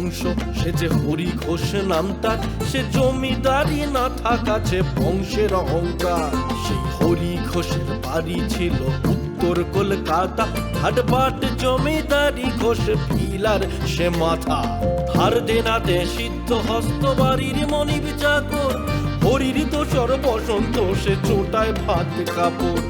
বংশ, সে যে হরি ঘোষ নাম তার, সে জমিদারি না থাকাছে বংশের অহংকার। সেই হরি ঘোষের বাড়ি ছিল উত্তর কলকাতা, হাটবাট জমিদারি ঘোষ ফিলার সে মাথা। ধার দেনাতে সিদ্ধ হস্ত বাড়ির মনিব চাকর, হরির দোসর বসন্ত সে চোটায় ভাত কাপড়।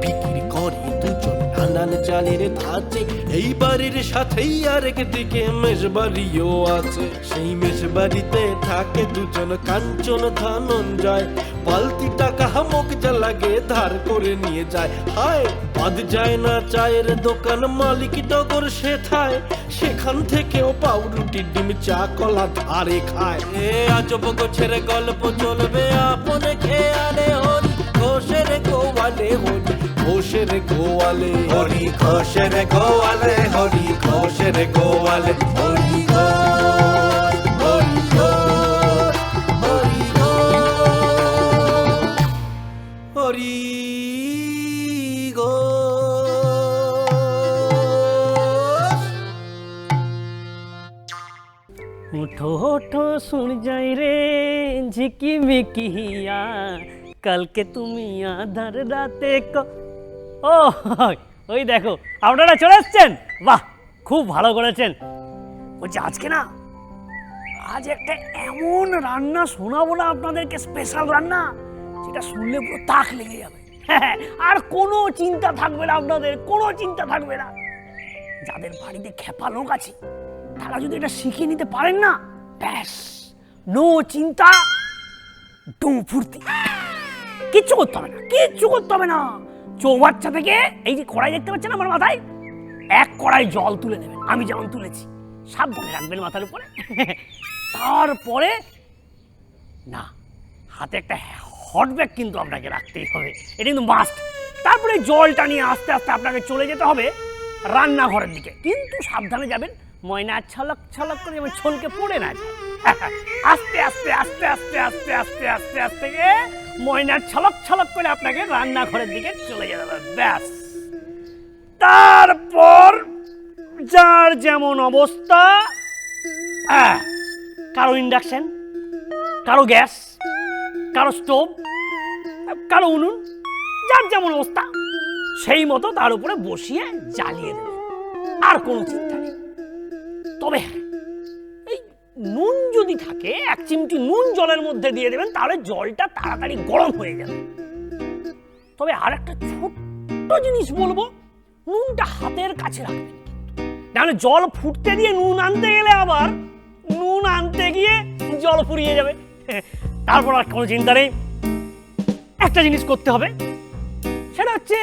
বিক্রি করে দুজন নানান চালের ধাঁচে, এই বাড়ির সাথেই আরেক দিকে মেষবাড়িও আছে। সেই মেষবাড়িতে থাকে দুজন কাঞ্চন ধনঞ্জয়, পালতি টাকা হামক যা লাগে ধার করে নিয়ে যায়। হায় বাদ যায় না চায়ের দোকান, মালিক টগর সেথায়, সেখান থেকেও পাউরুটি ডিম চা কলা ধারে খায়। এ আজব গোছের গল্প চলবে আপনে খেয়ালে, হরি ঘোষের গোয়ালে, হরি ঘোষের গোয়ালে, হরি ঘোষের গোয়ালে, হরি ঘোষের গোয়ালে, হরি ঘোষ, হরি ঘোষ, হরি ঘোষ, হরি ঘোষ। উঠো ওঠো সূর্যাই রে ঝিকিমিকিয়া, কালকে তুমি আধার রাতে ও ওই দেখো আপনারা চলে এসছেন, বাহ খুব ভালো করেছেন। বলছি আজকে না, আজ একটা এমন রান্না শোনাবো না আপনাদেরকে, স্পেশাল রান্না, যেটা শুনলে পুরো তাক লেগে যাবে। আর কোনো চিন্তা থাকবে না আপনাদের, কোনো চিন্তা থাকবে না। যাদের বাড়িতে খেপা লোক আছে তারা যদি এটা শিখে নিতে পারেন না, ব্যাস নো চিন্তা, ডো ফুর্তি, কিচ্ছু করতে হবে না, কিচ্ছু করতে হবে না। চৌবাচ্চা থেকে এই যে কড়াই দেখতে পাচ্ছেন আমার মাথায়, এক কড়াই জল তুলে নেবেন, আমি যেমন তুলেছি, সাবধানে রাখবেন মাথার উপরে। তারপরে না, হাতে একটা হট ব্যাগ কিন্তু আপনাকে রাখতেই হবে, এটা কিন্তু মাস্ট। তারপরে জলটা নিয়ে আস্তে আস্তে আপনাকে চলে যেতে হবে রান্নাঘরের দিকে, কিন্তু সাবধানে যাবেন, ময়না ছলক ছলক করে যেমন ছলকে পড়ে না যায়। আস্তে আস্তে আস্তে আস্তে আস্তে আস্তে আস্তে আস্তে ময়না ছলক ছলক করে আপনাকে রান্নাঘরের দিকে চলে যেতে হবে, ব্যাস। তারপর যার যেমন অবস্থা, কারো ইন্ডাকশন, কারো গ্যাস, কারো স্টোভ, কারো উনুন, যার যেমন অবস্থা সেই মতো তার উপরে বসিয়ে জ্বালিয়ে দেবে, আর কোনো চিন্তা নেই। তবে এই নুন যদি থাকে, এক চিমটি নুন জলের মধ্যে দিয়ে দেবেন, তাহলে জলটা তাড়াতাড়ি গরম হয়ে যাবে। তবে আর একটা ছোট্ট জিনিস বলবো, নুনটা হাতের কাছে রাখবেন, নাহলে জল ফুটতে দিয়ে নুন আনতে গেলে আবার নুন আনতে গিয়ে জল ফুরিয়ে যাবে। তারপর আর কোনো চিন্তা নেই। একটা জিনিস করতে হবে, সেটা হচ্ছে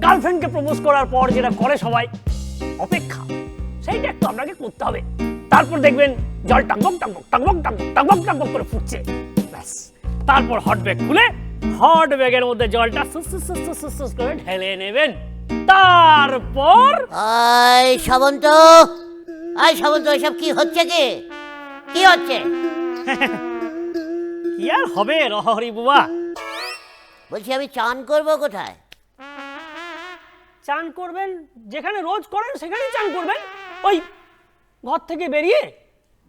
গার্লফ্রেন্ডকে প্রপোজ করার পর যেটা করে সবাই, অপেক্ষা, সেইটা একটু আপনাকে করতে হবে। তারপর দেখবেন জল টাকবক টাকবক টাকবক টাকবক টাকবক টাকবক করে ফুটছে, ব্যাস। তারপর হট ব্যাগ খুলে হট ব্যাগের মধ্যে জলটা সুস সুস সুস সুস সুস করে ঢেলে নেবেন। তারপর সাবন্ত, এসব কি হচ্ছে? কি হচ্ছে? কি আর হবে রহরি বুবা? বলছি আমি চান করবো কোথায়? চান করবেন যেখানে রোজ করেন সেখানেই চান করবেন। ওই ঘর থেকে বেরিয়ে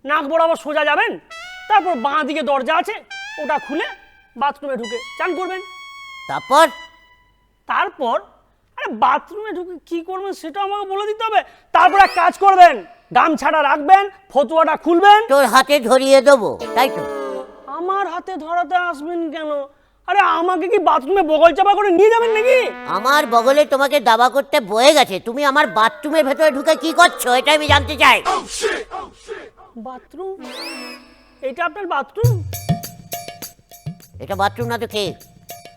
নাক বরাবর সোজা যাবেন, তারপর বাঁ দিকে দরজা আছে, ওটা খুলে বাথরুমে ঢুকে চান করবেন। তারপর আরে বাথরুমে ঢুকে কি করবেন সেটা আমাকে বলে দিতে হবে। তারপর এক কাজ করবেন, গামছাটা রাখবেন, ফতুয়াটা খুলবেন, তোর হাতে ধরিয়ে দেবো, তাই তো? আমার হাতে ধরাতে আসবেন কেন? আরে আমাকে কি বাথরুমে বগল চাপা করে নিয়ে যাবেন নাকি? আমার বগলে তোমাকে দাবা করতে বয়ে গেছে, তুমি আমার বাথরুমের ভেতরে ঢুকে কি করছো এটা আমি জানতে চাই। বাথরুম? এটা আপনার বাথরুম? এটা বাথরুম না তো কে?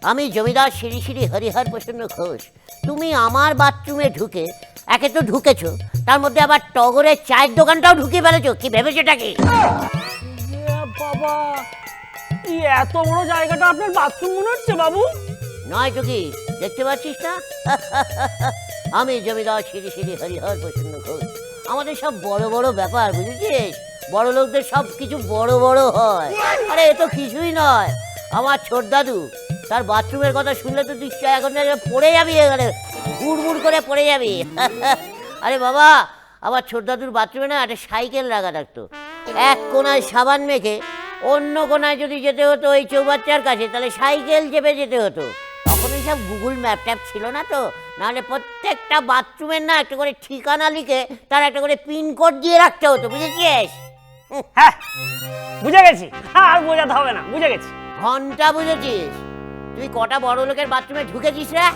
আমি জমিদার শ্রী শ্রী হরিহর প্রসন্ন ঘোষ। তুমি আমার বাথরুমে ঢুকে, একে তো ঢুকেছো, তার মধ্যে আবার টগরের চায়ের দোকানটাও ঢুকিয়ে ফেলেছো, কি ভেবেছোটা কি? বাবা, এই এত বড় জায়গাটা আপনার বাথরুম মনে হচ্ছে বাবু? নয় তো কি, দেখতে পাচ্ছিস না? আমি জমিদার শ্রী শ্রী হরিহর প্রসন্ন ঘোষ। আমাদের সব বড় বড় ব্যাপার, বুঝেছিস? বড় লোকদের সব কিছু বড় বড় হয়। আরে এ তো কিছুই নয়। আমার ছোট দাদু, তার বাথরুমের কথা শুনলে তো নিশ্চয় এখন পড়ে যাবি, এখানে হুড় করে পড়ে যাবি। আরে বাবা, আবার ছোট দাদুর বাথরুমে না একটা সাইকেল রাখা থাকতো, এক কোনায় সাবান মেখে অন্য কোনায় যদি যেতে হতো ওই চৌবাচ্চার কাছে, তাহলে সাইকেল চেপে যেতে হতো। তখন এইসব গুগল ম্যাপ ট্যাপ ছিল না তো, নাহলে প্রত্যেকটা বাথরুমের না একটা করে ঠিকানা লিখে তার একটা করে পিনকোড দিয়ে রাখতে হতো, বুঝেছিস? হ্যাঁ বুঝে গেছি, হ্যাঁ আর বোঝাতে হবে না, বুঝে গেছি। ঘন্টা বুঝেছিস? তুই কটা বড় লোকের বাথরুমে ঢুকেছিস রে?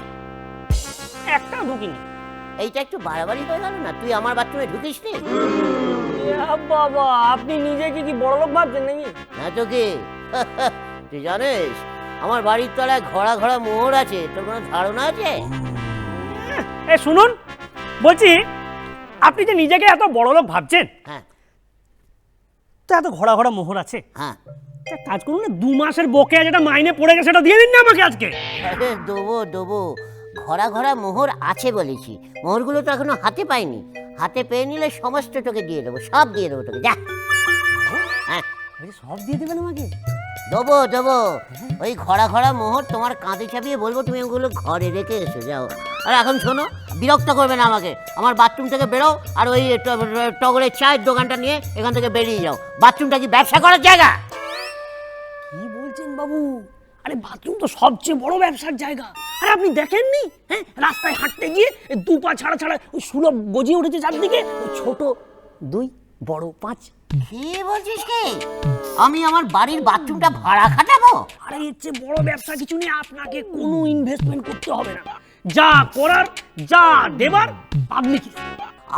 একটা ঢুকিনি। এইটা একটু বাড়াবাড়ি হয়ে গেল না? তুই আমার বাথরুমে ঢুকিস নি? বাবা আপনি নিজেকে কি বড় লোক ভাবছেন নাকি? হ্যাঁ তো কি? তুই জানিস আমার বাড়ির তলায় ঘোড়া ঘোড়া মোহর আছে, তোর কোনো ধারণা আছে? এ শুনুন, বলছি আপনি যে নিজেকে এত বড় লোক ভাবছেন, হ্যাঁ তো এত ঘোড়া ঘোড়া মোহর আছে, হ্যাঁ, তা কাজ করুন না, 2 মাসের বকেয়া যেটা মাইনে পড়ে গেছে সেটা দিয়ে দিন না আমাকে আজকে। আরে দেবো দেবো, ঘোড়া ঘোড়া মোহর আছে বলেছি, মোহরগুলো তো এখনো হাতে পাইনি, হাতে পেয়ে নিলে সমস্ত তোকে দিয়ে দেবো, সব দিয়ে দেবো তোকে, যা। হ্যাঁ বলছি সব দিয়ে দেবেন আমাকে? দেবো দেবো, ওই ঘোড়া ঘোড়া মোহর তোমার কাঁধে চাপিয়ে বলবো তুমি ওগুলো ঘরে রেখে এসো, যাও। আর এখন শোনো, বিরক্ত করবে না আমাকে, আমার বাথরুম থেকে বেরো আর ওই টগরের চায়ের দোকানটা নিয়ে এখান থেকে বেরিয়ে যাও। বাথরুমটা কি ব্যবসা করার জায়গা? কি বলছেন বাবু? আরে বাথরুম তো সবচেয়ে বড় ব্যবসার জায়গা। আরে আপনি দেখেননি, হ্যাঁ রাস্তায় হাঁটতে গিয়ে 2 পা ছাড়া ছাড়া ওই সুলভ গজিয়ে উঠেছে চারদিকে, ওই ছোট 2 বড় 5। কি বলছিস কি? আমি আমার বাড়ির বাথরুমটা ভাড়া খাটাবো? আরে এর চেয়ে বড় ব্যবসা কিছু নেই, আপনাকে কোনো ইনভেস্টমেন্ট করতে হবে না, যা করার যা দেবার পাবলিক।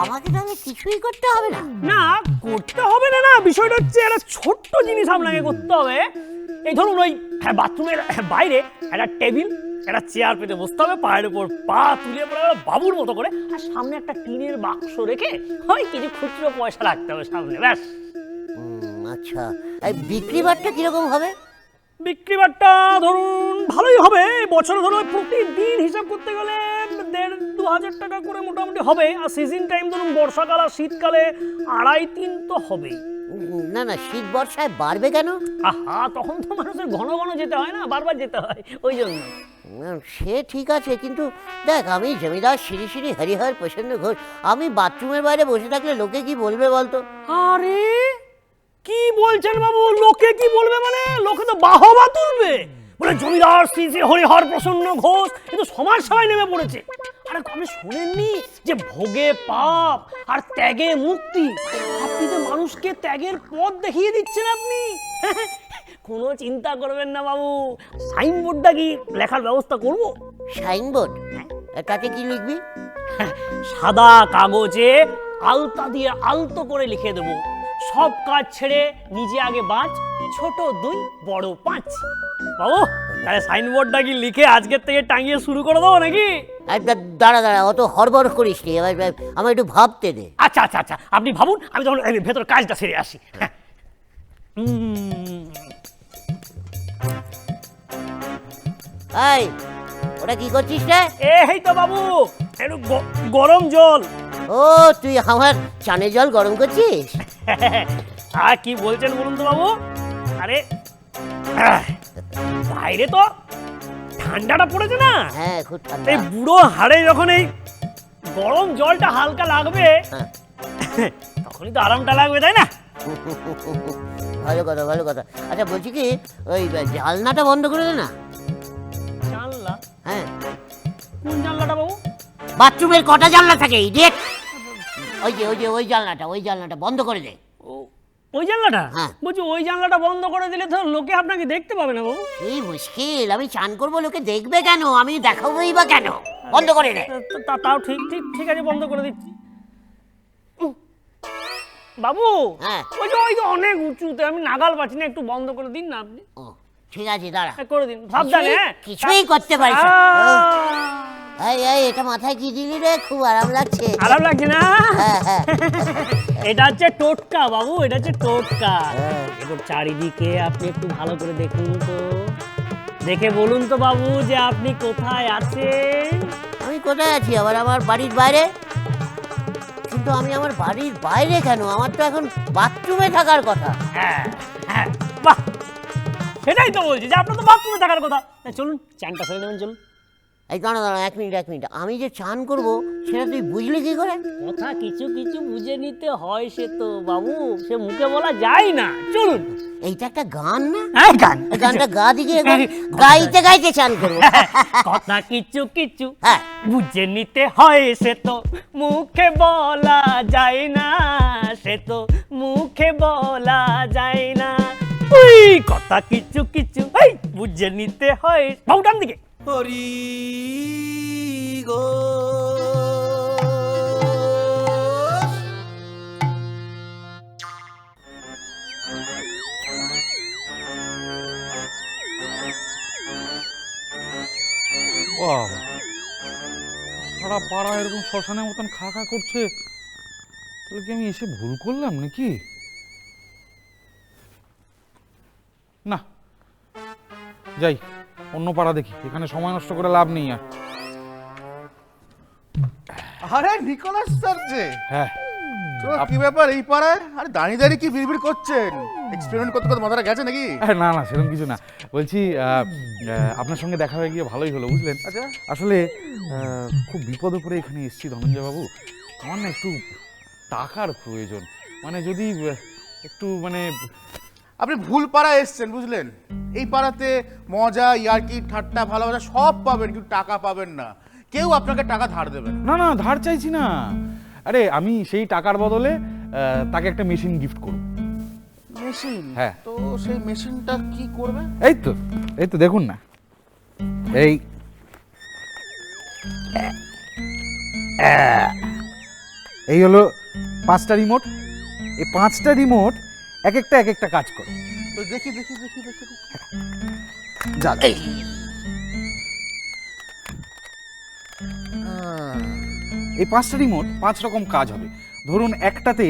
আমাকে তাহলে কিছুই করতে হবে না? না করতে হবে না, না বিষয়টা হচ্ছে একটা ছোট্ট জিনিস আপনাকে করতে হবে। এই ধরুন ওই বাথরুমের বাইরে একটা টেবিল একটা চেয়ার পেতে বসতে হবে, পায়ের উপর পা তুলে পড়ে বাবুর মতো করে, আর সামনে একটা টিনের বাক্স রেখে ওই কিছু খুচরো পয়সা রাখতে হবে সামনে, ব্যাস। আচ্ছা, এই বিক্রি বাট্টা কিরকম হবে? বিক্রি বাট্টা ধরুন ভালোই হবে, বছরে ধরুন প্রতিদিন হিসাব করতে গেলে 1,500-2 হাজার টাকা করে মোটামুটি হবে, আর সিজন টাইম ধরুন বর্ষাকাল আর শীতকালে 2.5-3 তো হবেই। না না, শীত বর্ষায় বাড়বে কেন? আহা তখন তো মানুষের ঘন ঘন যেতে হয় না, বারবার যেতে হয়, ওই জন্য। সে ঠিক আছে, কিন্তু দেখ আমি জমিদার শ্রী শ্রী হরিহর প্রসন্ন ঘোষ, আমি বাথরুমের বাইরে বসে থাকলে লোকে কি বলবে বলতো? আরে কি বলছেন বাবু, লোকে কি বলবে মানে? লোকে তো বাহবা তুলবে, বলে জমিদার শ্রী শ্রী হরিহর প্রসন্ন ঘোষ কিন্তু সমাজ সেবায় নেমে পড়েছে। আরে আপনি শোনেননি যে ভোগে পাপ আর ত্যাগে মুক্তি? আপনি তো মানুষকে ত্যাগের পথ দেখিয়ে দিচ্ছেন আপনি। কোনো চিন্তা করবেন না বাবু, সাইনবোর্ডটা কি লেখার ব্যবস্থা করব। সাইনবোর্ড? তাতে কি লিখবি? সাদা কাগজে আলতা দিয়ে আলতো করে লিখে দেবো, সব কাজ ছেড়ে নিজে আগে বাঁচ, ছোট 2 বড় 5। বাবু তাহলে সাইনবোর্ডটা কি লিখে আজকের থেকে টাঙিয়ে শুরু করে দেবো নাকি? দাঁড়া দাঁড়া, অত হড়বড় করিস নি, এবার আমার একটু ভাবতে দে। আচ্ছা আচ্ছা আচ্ছা, আপনি ভাবুন, আমি তখন ভেতর কাজটা সেরে আসি। এই ওটা কি করছিস রে? এই তো বাবু একটু গরম জল। ও তুই আমার চানে জল গরম করছিস? আর কি বলছেন বলুন তো বাবু? আরে বাইরে তো ঠান্ডাটা পড়েছে না, হ্যাঁ খুব ঠান্ডা। এই বুড়ো হাড়ে যখন এই গরম জলটা হালকা লাগবে, হ্যাঁ। তখনই তো আরামটা লাগবে, তাই না? ভালো কথা ভালো কথা। আচ্ছা বলছি কি, ওই জানলাটা বন্ধ করে দে না। জানলা? হ্যাঁ। কোন জানলাটা বাবু? বাথরুমের কটা জানলা থাকে ইডিয়েট? ওই জানলাটা বন্ধ করে দে। ওই জানলাটা? হ্যাঁ। বলছি ওই জানলাটা বন্ধ করে দিলে তো লোকে আপনাকে দেখতে পাবে না বাবু। এই মুশকিল, আমি চান করবো লোকে দেখবে কেন? আমি দেখাবোই বা কেন? বন্ধ করে দে। তাও ঠিক ঠিক ঠিক আছে, বন্ধ করে দিচ্ছি। বাবু হ্যাঁ। ওই তো অনেক উঁচুতে, আমি নাগাল পাচ্ছি না, একটু বন্ধ করে দিন না আপনি। ও ঠিক আছে, দাঁড়া। করে দিন, সাবধানে। কিছুই করতে পারিস না। এই এটা মাথায় কি দিলি রে? খুব আরাম লাগছে। আরাম লাগছে না? হ্যাঁ। এটা হচ্ছে টোটকা বাবু, এটা হচ্ছে টোটকা। এবার চারিদিকে আপনি একটু ভালো করে দেখুন তো, দেখে বলুন তো বাবু যে আপনি কোথায় আছেন। আমি কোথায় আছি? আবার আমার বাড়ির বাইরে? কিন্তু আমি আমার বাড়ির বাইরে কেন? আমার তো এখন বাথরুমে থাকার কথা। হ্যাঁ হ্যাঁ, বাহ, সেটাই তো বলছি যে আপনার তো বাথরুমে থাকার কথা। চলুন চানটা সেরে নেবেন, চলুন। এই দাঁড়া দাঁড়া, 1 মিনিট 1 মিনিট, আমি যে চান করব সেটা তুই বুঝলি কি করে? কথা কিছু কিছু বুঝে নিতে হয়, সে তো বাবু সে মুখে বলা যায় না। চলুন। এইটা একটা গান না? হ্যাঁ, গান। এই গানটা গা দিকে, গাইতে গাইতে চান করবো। কথা কিছু কিছু হ্যাঁ। বুঝে নিতে হয়, সে তো মুখে বলা যায় না, সে তো মুখে বলা যায় না। ওই কথা কিছু কিছু এই বুঝে নিতে হয়। বাবুটার দিকে। হরি গো বাবা, সারা পাড়া এরকম শ্মশানের মতন খা খা করছে, তাহলে কি আমি এসে ভুল করলাম নাকি? না, যাই অন্য পাড়া দেখি, এখানে সময় নষ্ট করে লাভ নেই আর। আরে নিকোলাস স্যার যে, হ্যাঁ, তো কি ব্যাপার এই পাড়ায়? আরে দাঁড়িয়ে দাঁড়িয়ে কি বিড়বিড় করছেন? এক্সপেরিমেন্ট করতে করতে মাথাটা গেছে নাকি? না না, সেরকম কিছু না। বলছি আপনার সঙ্গে দেখা হয়ে গিয়ে ভালোই হলো, বুঝলেন। আচ্ছা। আসলে খুব বিপদে পড়ে এখানে এসেছি ধনঞ্জয় বাবু। আমার না একটু টাকার প্রয়োজন, মানে যদি একটু মানে। আপনি ভুল পাড়ায় এসেছেন, বুঝলেন। এই পাড়াতে মজা, ইয়ার্কি, ঠাট্টা, ভালোবাসা সব পাবেন, কিন্তু টাকা পাবেন না। কেউ আপনাকে টাকা ধার দেবে না। না না, ধার চাইছি না। আরে আমি সেই টাকার বদলে তাকে একটা মেশিন গিফট করব। মেশিন? হ্যাঁ। তো সেই মেশিনটা কি করবে? এই তো দেখুন না, এই হলো 5টা রিমোট। এই 5টা রিমোট এক একটা কাজ করে। তো দেখি দেখি দেখি দেখি দেখি। যা আহ, এই 5টা রিমোট 5 রকম কাজ হবে। ধরুন একটাতে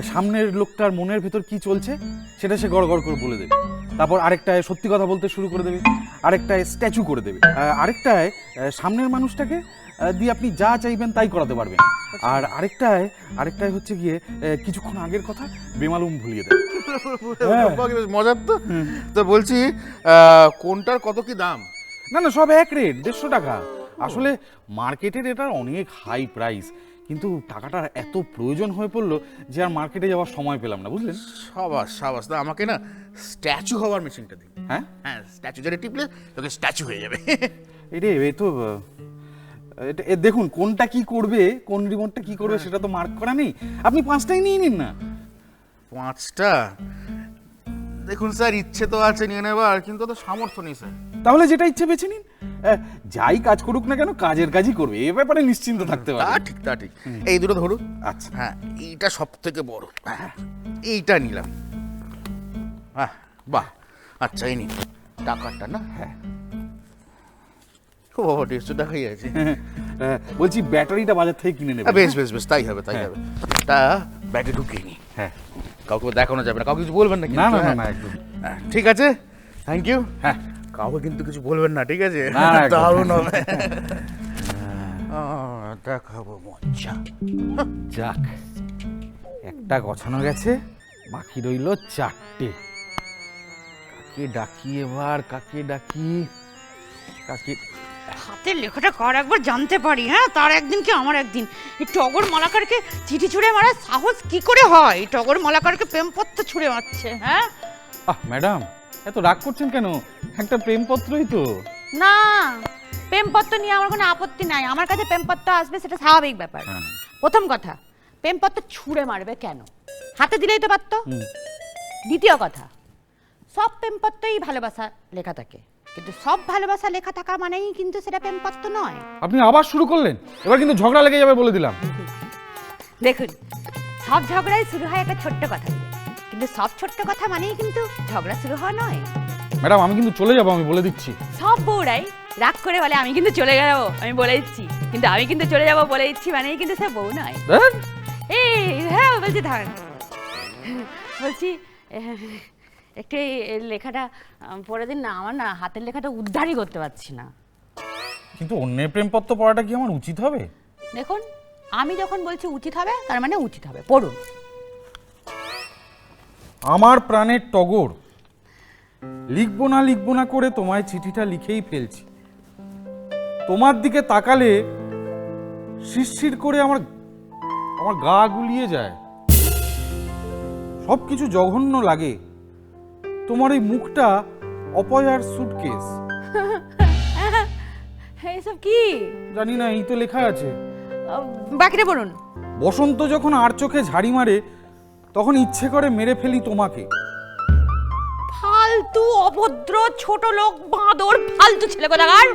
সামনের লোকটার মনের ভেতর কি চলছে সেটা সে গড় গড় করে বলে দেবে। তারপর আরেকটায় সত্যি কথা বলতে শুরু করে দেবে, আরেকটায় স্ট্যাচু করে দেবে, আরেকটায় সামনের মানুষটাকে দিয়ে আপনি যা চাইবেন তাই করাতে পারবেন। আর আরেকটায় হচ্ছে গিয়ে কিছুক্ষণ আগের কথা বেমালুম ভুলিয়ে দেবে। বাকি বেশ মজার তো। তো বলছি, কোনটার কত কি দাম? না না, সব এক রেট, 150 টাকা। আসলে মার্কেটের এটার অনেক হাই প্রাইস, কিন্তু টাকাটার এত প্রয়োজন হয়ে পড়লো যে আর মার্কেটে যাওয়ার সময় পেলাম না, বুঝলেন। সাবাস সাবাস, তা আমাকে না স্ট্যাচু হওয়ার মেশিনটা দিন। হ্যাঁ হ্যাঁ, স্ট্যাচু যেটা টিপলে তোকে স্ট্যাচু হয়ে যাবে। এই তো দেখুন কোনটা কি করবে, কোন রিমোটটা কি করবে সেটা তো মার্ক করা নেই। আপনি 5টাই নিয়ে নিন না। 5টা? দেখুন স্যার, ইচ্ছে তো আছে নিয়ে নেবার, কিন্তু তো সামর্থ্য নেই স্যার। তাহলে যেটা ইচ্ছে বেছে নিন। যাই কাজ করুক না কেন কাজের কাজই করবে, এ ব্যাপারে নিশ্চিন্ত থাকতে তা পারে। ঠিক, তা ঠিক। এই দুটো ধরুন। আচ্ছা। হ্যাঁ, এইটা সব থেকে বড়। হ্যাঁ, এইটা নিলাম। হ্যাঁ, বাহ। আচ্ছা, এই নিন টাকাটা না। হ্যাঁ। ও বাবা, 150 টাকাই আছে। বলছি ব্যাটারিটা বাজার থেকে কিনে নেবে। বেশ বেশ বেশ, তাই হবে তাই হবে। তা ব্যাগে ঢুকিয়ে নি। হ্যাঁ। কাউকে দেখানো যাবে না, কাউকে কিছু বলবেন না না কিন্তু, না হ্যাঁ? না, একদম। হ্যাঁ, ঠিক আছে, থ্যাংক ইউ। হ্যাঁ। কাউকে কিন্তু কিছু বলবেন না, ঠিক আছে? না, না, একদম। দারুণ হবে। দেখাবো মজা। যাক, একটা গছানো গেছে, বাকি রইল 4টে। কাকে ডাকি এবার, কাকে ডাকি? হাতের লেখাটা কার একবার জানতে পারি, হ্যাঁ, তার একদিন কি আমার একদিন। এই টগর মালাকারকে চিঠি ছুঁড়ে মারার সাহস কি করে হয়? এই টগর মালাকারকে প্রেমপত্র ছুঁড়ে মারছে, হ্যাঁ? ম্যাডাম এত রাগ করছেন কেন? একটা প্রেমপত্রই তো। না, প্রেমপত্র নিয়ে আমার কোনো আপত্তি নাই, আমার কাছে প্রেমপত্র আসবে সেটা স্বাভাবিক ব্যাপার। হ্যাঁ। প্রথম কথা, প্রেমপত্র ছুঁড়ে মারবে কেন? হাতে দিলেই তো পারতো। দ্বিতীয় কথা, সব প্রেমপত্রই ভালোবাসা লেখা থাকে, কিন্তু সব ভালোবাসা লেখা থাকা মানেই কিন্তু সেটা প্রেমপত্র নয়। আপনি আবার শুরু করলেন, এবার কিন্তু ঝগড়া লেগে যাবে বলে দিলাম। দেখুন, সব ঝগড়াই শুরু হয় একটা ছোট্ট কথা দিয়ে, কিন্তু সব ছোট্ট কথা মানেই কিন্তু ঝগড়া শুরু হওয়া নয়। ম্যাডাম আমি কিন্তু চলে যাবো, আমি বলে দিচ্ছি। সব বউরাই রাগ করে বলে আমি কিন্তু চলে যাবো, আমি বলে দিচ্ছি, কিন্তু আমি কিন্তু চলে যাবো বলে দিচ্ছি মানেই কিন্তু সে বউ নয়। এই হ্যাঁ বলছি, থাক বলছি, একটু এই লেখাটা পড়ে দিন না, আমার না হাতের লেখাটা উদ্ধারই করতে পারছি না। কিন্তু অন্যের প্রেমপত্র পড়াটা কি আমার উচিত হবে? দেখুন, আমি যখন বলছি উচিত হবে তার মানে উচিত হবে, পড়ুন। আমার প্রাণের টগর, লিখবো না করে তোমায় চিঠিটা লিখেই ফেলছি। তোমার দিকে তাকালে শিরশির করে আমার আমার গা গুলিয়ে যায়, সব কিছু জঘন্য লাগে। তোমার এই মুখটা অপয়ার সুটকেস। এসব কি? জানি না, এই তো লেখা আছে। বাকিটা বলুন। বসন্ত যখন আর চোখে ঝাড়ি মারে তখন ইচ্ছে করে মেরে ফেলি তোমাকে। ফালতু, অভদ্র, ছোট লোক, বাঁদর, ফালতু ছেলে কোথাকার।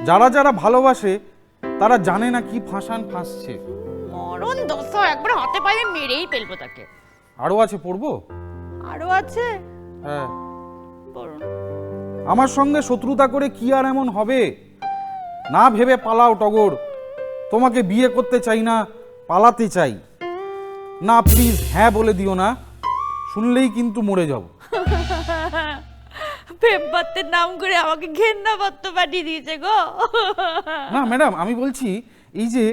যারা যারা ভালোবাসে তারা জানে না কি ফাঁসান ফাঁসছে। মরণ দশা, একবার হাতে পায়ে মেরেই ফেলবো তাকে। আরো আছে, পড়বো? আরো আছে? হ্যাঁ। বলুন। আমার সঙ্গে শত্রুতা করে কি আর এমন হবে? না ভেবে পালাও টগর, তোমাকে বিয়ে করতে চাই না, পালাতে চাই না। প্লিজ হ্যাঁ বলে দিও না, শুনলেই কিন্তু মরে যাব। প্রেমপত্রের নাম করে আমাকে ঘেন্না পত্র পাঠিয়ে দিয়েছে গো। না ম্যাডাম, আমি বলছি এই যে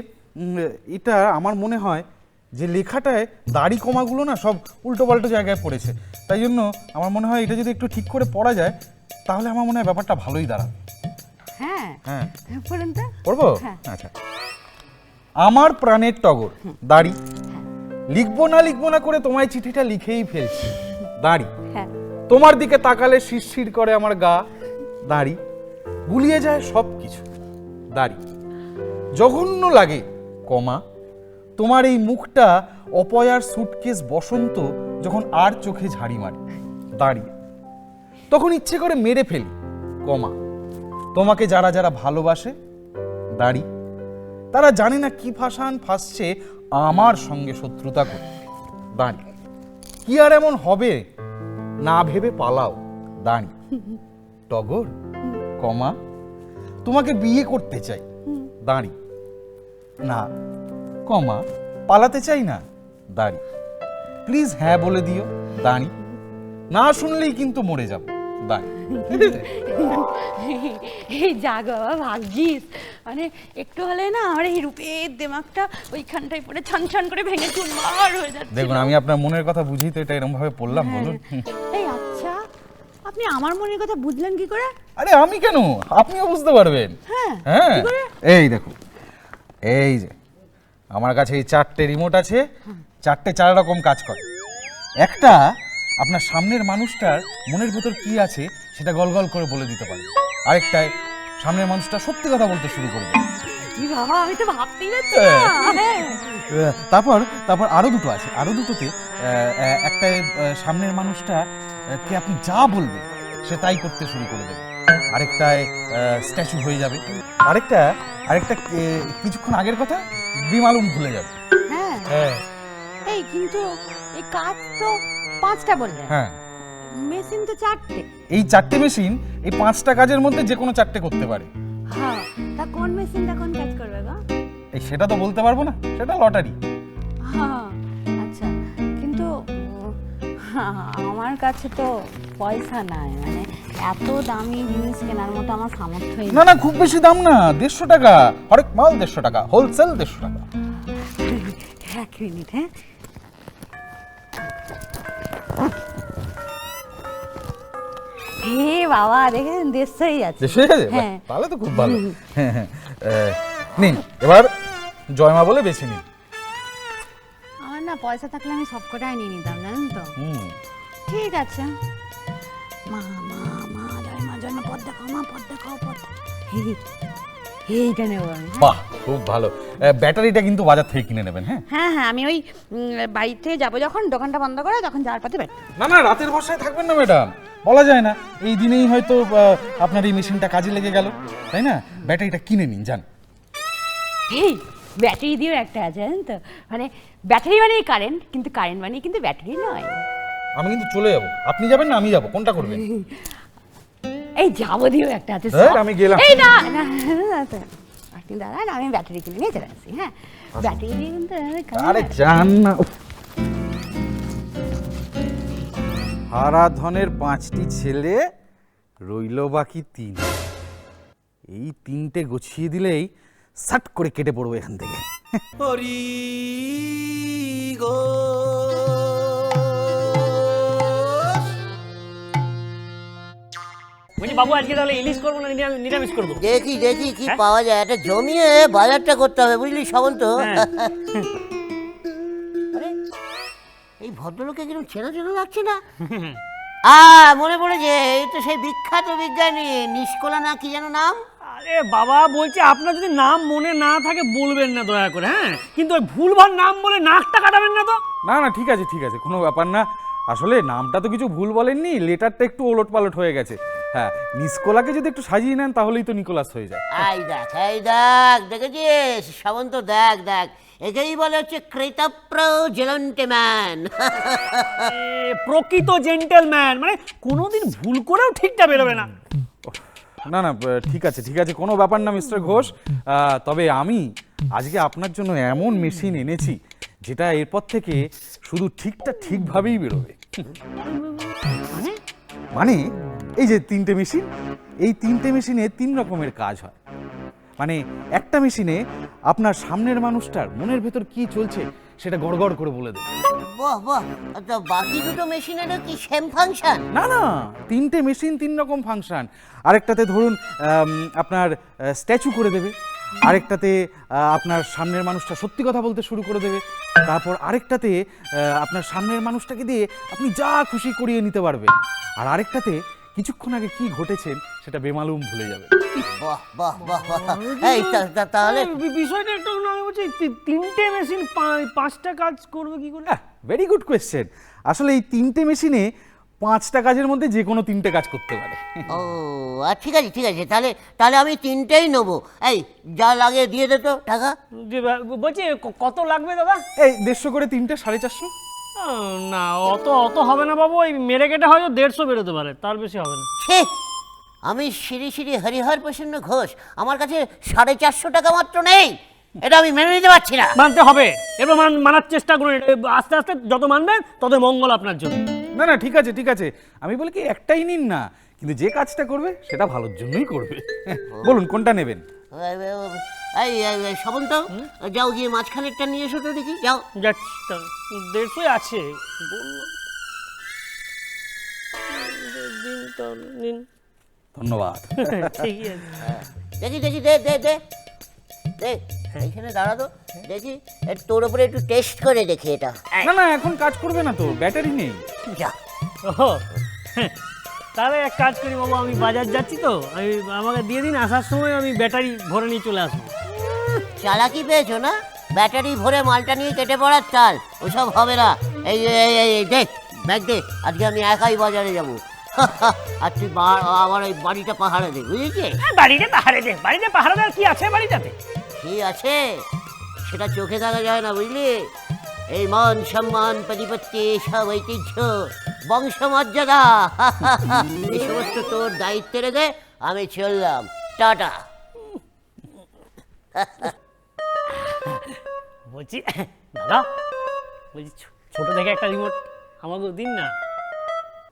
এটা আমার মনে হয় যে লেখাটায় দাড়ি কমাগুলো না সব উল্টো পাল্টো জায়গায় পড়েছে, তাই জন্য আমার মনে হয় এটা যদি একটু ঠিক করে পড়া যায় তাহলে আমার মনে হয় ব্যাপারটা ভালোই দাঁড়াবে। হ্যাঁ হ্যাঁ, বলুন তো। পড়বো? হ্যাঁ। আচ্ছা। আমার প্রাণের টগর, দাড়ি। লিখবো না করে তোমায় চিঠিটা লিখেই ফেলছি, দাড়ি। হ্যাঁ। তোমার দিকে তাকালে শিরশির করে আমার গা, দাড়ি। গুলিয়ে যায় সব কিছু, দাড়ি। জঘন্য লাগে, কমা। তোমার এই মুখটা অপয়ার সুটকেস বসন্ত যখন আর চোখে ঝাড়ি মারে, দাড়ি। তখন ইচ্ছে করে মেরে ফেলি, কমা। তোমাকে যারা যারা ভালোবাসে, দাড়ি। তারা জানে না কি ফাঁসান ফাঁসছে আমার সঙ্গে শত্রুতা করে, দাড়ি। কি আর এমন হবে? না ভেবে পালাও, দাড়ি। টগর, কমা। তোমাকে বিয়ে করতে চাই, দাড়ি। না, কমা, পালাতে চাই না, দাড়ি। প্লিজ হ্যাঁ বলে দিও, দাড়ি। না শুনলেই কিন্তু মরে যাব, দাড়ি। এই যাগ বাবা, ভাগ্যিস। মানে একটু হলে না আমার এই রূপের দিমাগটা ওইখানটায় পড়ে ছান ছান করে ভেঙে চুরমার হয়ে যাচ্ছে। দেখুন, আমি আপনার মনের কথা বুঝি তো এটা এরকম ভাবে পড়লাম, বলুন। এই আচ্ছা, আপনি আমার মনের কথা বুঝলেন কি করে? আরে আমি কেন, আপনিও বুঝতে পারবেন। হ্যাঁ, হ্যাঁ, কি করে? এই দেখুন, এই যে আমার কাছে এই 4টে রিমোট আছে, 4টে 4 রকম কাজ করে। একটা আপনার সামনের মানুষটার মনের ভেতর কি আছে সেটা গলগল করে বলে দিতে পারে, আরেকটায় সামনের মানুষটা সত্যি কথা বলতে শুরু করে দেবে। কি বাবা, আমি তো ভাবতেই পারছি না। হ্যাঁ। তারপর তারপর আরো দুটো আছে, আরো দুটোতে একটা সামনের মানুষটা কে আপনি যা বলবে সে তাই করতে শুরু করে দেবে, আরেকটায় স্ট্যাচু হয়ে যাবে, আরেকটা কিছুক্ষণ আগের কথা বিমালুম ভুলে যাবে। হ্যাঁ। হ্যাঁ এই কিন্তু এই কাজ তো 5টা বললেন, হ্যাঁ, মেশিন তো 4টে। এই 4টে মেশিন এই 5টা কাজের মধ্যে যে কোনো 4টে করতে পারে। হ্যাঁ, তা কোন মেশিনটা কোন কাজ করবে গো? এই সেটা তো বলতে পারবো না, সেটা লটারি। হ্যাঁ, আচ্ছা, কিন্তু আমার কাছে তো পয়সা নাই, মানে এত দামি জিনিস কেনার মতো আমার সামর্থ্যই নেই। না না, খুব বেশি দাম না, 150 টাকা হরেক মাল, 150 টাকা হোলসেল, 150 টাকা। এক মিনিট, হ্যাঁ। হে বাবা, দেখেন 150ই আছে। দেশ হয়ে গেছে? বাহ, হ্যাঁ। তাহলে তো খুব ভালো। হ্যাঁ হ্যাঁ, নিন এবার জয়মা বলে বেছে নিন। আমার না পয়সা থাকলে আমি সবকটাই নিয়ে নিতাম, জানেন তো। হুম, ঠিক আছে। মা মা মা জয় মা, জয় মা, পদ দেখাও মা, পদ দেখাও, পদ। এইটা নেবো আমি। বাহ, খুব ভালো। ব্যাটারিটা কিন্তু বাজার থেকে কিনে নেবেন। হ্যাঁ হ্যাঁ হ্যাঁ, আমি ওই বাড়িতে যাবো যখন, দোকানটা বন্ধ করে তখন যাওয়ার পথে ব্যাট। না না, রাতের ভরসায় থাকবেন না ম্যাডাম, বলা যায় না, এই দিনেই হয়তো আপনার এই মেশিনটা কাজে লেগে গেল, তাই না? ব্যাটারিটা কিনে নিন, যান। এই ব্যাটারি দিয়েও একটা আছে, জানেন তো, মানে ব্যাটারি মানেই কারেন্ট, কিন্তু কারেন্ট মানেই কিন্তু ব্যাটারি নয়। আমি কিন্তু চলে যাবো, আপনি যাবেন না আমি যাবো, কোনটা করবেন? এই যাবো দিয়েও একটা আছে। হ্যাঁ, আমি গেলাম। এই না না, আপনি দাঁড়ান, আমি ব্যাটারি কিনে নিয়ে চলে আসি। হ্যাঁ, ব্যাটারি দিয়ে কিন্তু আরে যান না। হারাধনের 5টি ছেলে, রইল বাকি 3। এই 3টে গুছিয়ে দিলেই সাট করে কেটে পড়বো এখান থেকে। হরি গো বলছি বাবু আজকে তাহলে ইলিশ করবো না নিরামিষ করবো? দেখি দেখি কি পাওয়া যায়, একটা জমিয়ে বাজারটা করতে হবে বুঝলি সামন্ত। হ্যাঁ। আরে এই ভদ্রলোকে কিরকম চেনা চেনা লাগছে না? মনে পড়েছে, এই তো সেই বিখ্যাত বিজ্ঞানী নিষ্কলা না কি যেন নাম। আরে বাবা বলছি আপনার যদি নাম মনে না থাকে বলবেন না দয়া করে, হ্যাঁ, কিন্তু ওই ভুলভাল নাম বলে নাকটা কাটাবেন না তো। না না ঠিক আছে ঠিক আছে, কোনো ব্যাপার না। আসলে নামটা তো কিছু ভুল বলেননি, লেটারটা একটু ওলট পালট হয়ে গেছে। হ্যাঁ, নিষ্কলাকে যদি একটু সাজিয়ে নেন তাহলেই তো নিকোলাস হয়ে যায়। এই দেখ দেখেছিস সামন্ত, দেখ দেখ, একেই বলে হচ্ছে কৃতপ্র জেন্টেলম্যান। প্রকৃত জেন্টেলম্যান, মানে কোনোদিন ভুল করেও ঠিকটা বেরোবে না। না না ঠিক আছে ঠিক আছে, কোনো ব্যাপার না মিস্টার ঘোষ। তবে আমি আজকে আপনার জন্য এমন মেশিন এনেছি যেটা এরপর থেকে শুধু ঠিকটা ঠিকভাবেই বেরোবে। মানে এই যে 3টে মেশিন, এই 3টে মেশিনে 3 রকমের কাজ হয়। মানে একটা মেশিনে আপনার সামনের মানুষটার মনের ভেতর কি চলছে সেটা গড়গড় করে বলে দেবে। বাহ বাহ, তো বাকি দুটো মেশিনেরও কি সেম ফাংশন? না না, 3টে মেশিন 3 রকম ফাংশন। আরেকটাতে ধরুন আপনার স্ট্যাচু করে দেবে, আরেকটাতে আপনার সামনের মানুষটা সত্যি কথা বলতে শুরু করে দেবে, তারপর আরেকটাতে আপনার সামনের মানুষটাকে দিয়ে আপনি যা খুশি করিয়ে নিতে পারবেন, আর আরেকটাতে কিছুক্ষণ আগে কি ঘটেছেন সেটা বেমালুম ভুলে যাবে। বাহ বাহ বাহ বাহ, এই তাহলে বিষয়টা একটু আমি বলছি 3টে মেশিন 5টা কাজ করবে কি করে? Very good question. আসলে এই 3টে মেশিনে 5টা কাজের মধ্যে যে কোনো 3টে কাজ করতে পারে। ও ঠিক আছে ঠিক আছে, তাহলে আমি 3টেই নেবো। এই যা লাগে দিয়ে দে তো টাকা। বলছি কত লাগবে দাদা? এই 150 করে 3টে 450। না অত হবে না বাবু, ওই মেরে কেটে হয়তো 150 বেরোতে পারে, তার বেশি হবে না। ছি, আমি শ্রী শ্রী হরিহর প্রসন্ন ঘোষ, আমার কাছে 450 টাকা মাত্র নেই, এটা আমি মেনে নিতে পারছি না। মানতে হবে, এবার মানার চেষ্টা করুন, আস্তে আস্তে যত মানবেন তত মঙ্গল আপনার জন্য। না না ঠিক আছে ঠিক আছে, আমি বলি কি একটাই নিন না, কিন্তু যে কাজটা করবে সেটা ভালোর জন্যই করবে। বলুন কোনটা নেবেন? এই সামন্ত, যাও গিয়ে মাঝখানেরটা নিয়ে এসো তো দেখি, যাও। যাচ্ছি, 150 আছে বললো। নিন। ধন্যবাদ। ঠিকই আছে। দেখি দে দে দে দে, এইখানে দাঁড়া তো দেখি, তোর উপরে একটু টেস্ট করে দেখি এটা। না না এখন কাজ করবে না তো, ব্যাটারি নেই। যা। ও তাহলে এক কাজ করি বাবু, আমি বাজার যাচ্ছি তো, আমাকে দিয়ে দিন, আসার সময় আমি ব্যাটারি ভরে নিয়ে চলে আসবো। চালাকি পেয়েছো না, ব্যাটারি ভরে মালটা নিয়ে কেটে পড়ার চাল, ওসব হবে না। এই দেখ ব্যাগ দে, আজকে আমি একাই বাজারে যাবো। আর তুই আমার ওই বাড়িটা পাহাড়ে দে, বুঝেছিস? বাড়িতে পাহাড়ে দে, বাড়িতে পাহাড়ে দেওয়ার কি আছে বাড়িটাতে? কি আছে সেটা চোখে দেখা যায় না, বুঝলি? এই মান সম্মান প্রতিপত্তি সব ঐতিহ্য বংশমর্যাদা এই সমস্ত তোর দায়িত্বে রেখে আমি চললাম, টাটা। বলছি দাদা, বলছি ছোট থেকে একটা রিমোট আমাকে দিন না।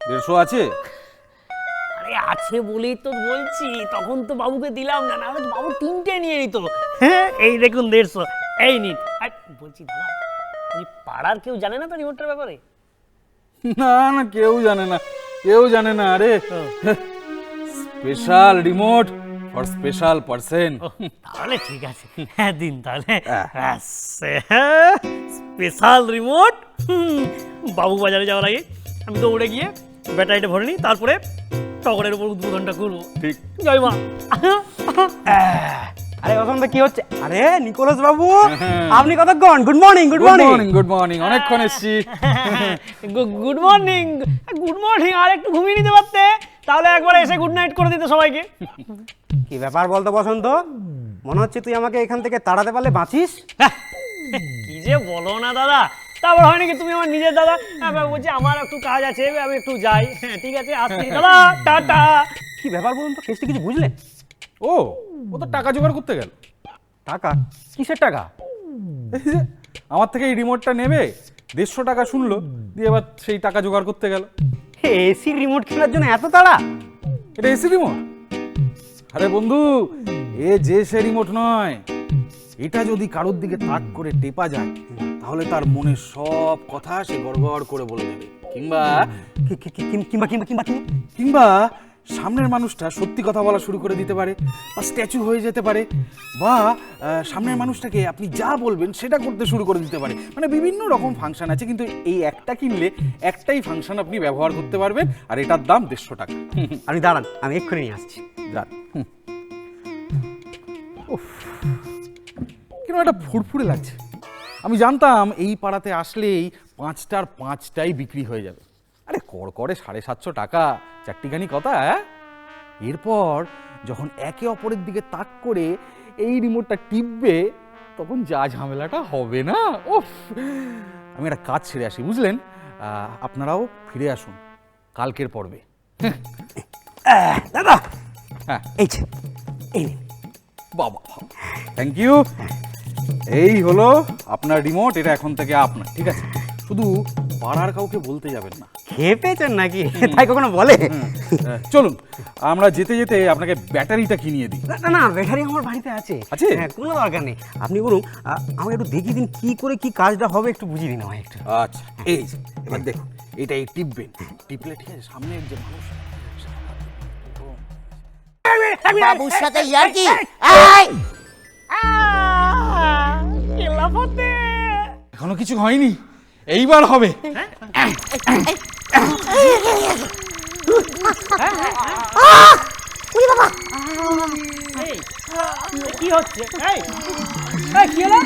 150 আছে? আরে আছে বলেই তো বলছি, তখন তো বাবুকে দিলাম না, নাহলে তো বাবু 3টে নিয়ে নিত। হ্যাঁ এই দেখুন 150, এই নিন। আর বলছি দাদা, ওই পাড়ার কেউ জানে না তো রিমোটটার ব্যাপারে? না না কেউ জানে না, কেউ জানে না। আরে special remote for special person. তাহলে ঠিক আছে, হ্যাঁ দিন তাহলে। Special remote. বাবু বাজারে যাওয়ার আগে আমি দৌড়ে গিয়ে ব্যাটারিটা ভরে নিই, তারপরে টগরের উপর উদ্বোধনটা করবো। ঠিক। জয় মা। আরে বসন্ত কি হচ্ছে? আরে নিকোলাস বাবু, আপনি কতক্ষণ? Good morning good morning. Good morning, অনেকক্ষণ এসেছি। Good morning. গুড মর্নিং, আর একটু ঘুমিয়ে নিতে পারতে, তাহলে একবার এসে গুড নাইট করে দিতে সবাইকে। কি ব্যাপার বলতো বসন্ত, মনে হচ্ছে তুই আমাকে এখান থেকে তাড়াতে পারলে বাঁচিস। কি যে বলো না দাদা, তারপর হয় নাকি তুমি আমার নিজের দাদা? বলছি আমার একটু কাজ আছে, আমি একটু যাই। হ্যাঁ ঠিক আছে, আসছি দাদা, টাটা। কি ব্যাপার বলুন তো, কেসটা কিছু বুঝলে? ও তো টাকা জোগাড় করতে গেল। টাকা? কিসের টাকা? এই যে আমার থেকে এই রিমোটটা নেবে, 150 টাকা শুনলো, দিয়ে এবার সেই টাকা জোগাড় করতে গেল। এসি রিমোট কেনার জন্য এত তাড়া? এটা এসি রিমোট? আরে বন্ধু, এ যে সে রিমোট নয়, এটা যদি কারোর দিকে তাক করে টেপা যায় তাহলে তার মনের সব কথা সে গড়গড় করে বলে দেবে, কিংবা কিংবা কিংবা কিংবা কিংবা কিংবা সামনের মানুষটা সত্যি কথা বলা শুরু করে দিতে পারে, বা স্ট্যাচু হয়ে যেতে পারে, বা সামনের মানুষটাকে আপনি যা বলবেন সেটা করতে শুরু করে দিতে পারে। মানে বিভিন্ন রকম ফাংশন আছে, কিন্তু এই একটা কিনলে একটাই ফাংশন আপনি ব্যবহার করতে পারবেন, আর এটার দাম 150 টাকা। আপনি দাঁড়ান, আমি এক্ষুনি নিয়ে আসছি। যান। উফ, কেন একটা ফুরফুরে লাগছে। আমি জানতাম এই পাড়াতে আসলেই 5টার 5টাই বিক্রি হয়ে যাবে। আরে করে 750 টাকা, চারটিখানি কথা। এরপর যখন একে অপরের দিকে তাক করে এই রিমোটটা টিপবে, তখন যা ঝামেলাটা হবে না। উফ, আমি একটা কাজ ছেড়ে আসি, বুঝলেন? আপনারাও ফিরে আসুন কালকের পর্বে। দাদা, হ্যাঁ, এই যে, এই নিন। বাবা, থ্যাংক ইউ। এই হলো আপনার রিমোট, এটা এখন থেকে আপনার, ঠিক আছে? শুধু পাড়ার কাউকে বলতে যাবেন না। খেয়ে পেয়েছেন নাকি? তাই কখনো বলে? চলুন, আমরা যেতে যেতে আপনাকে ব্যাটারিটা কিনিয়ে দিই। না না, ব্যাটারি আমার বাড়িতে আছে। আছে? হ্যাঁ, কোনো দরকার নেই। আপনি বলুন, আমাকে একটু দেখিয়ে দিন কি করে কি কাজটা হবে, একটু বুঝিয়ে দিন আমায় একটু। আচ্ছা, এই যে, এবার দেখুন, এটাই টিপবেন। টিপলে ঠিক আছে, সামনের যে মানুষ বাবুর সাথে ইয়ার্কি। এখনো কিছু হয়নি, এইবার হবে। কি হচ্ছে? এই, কি হলো?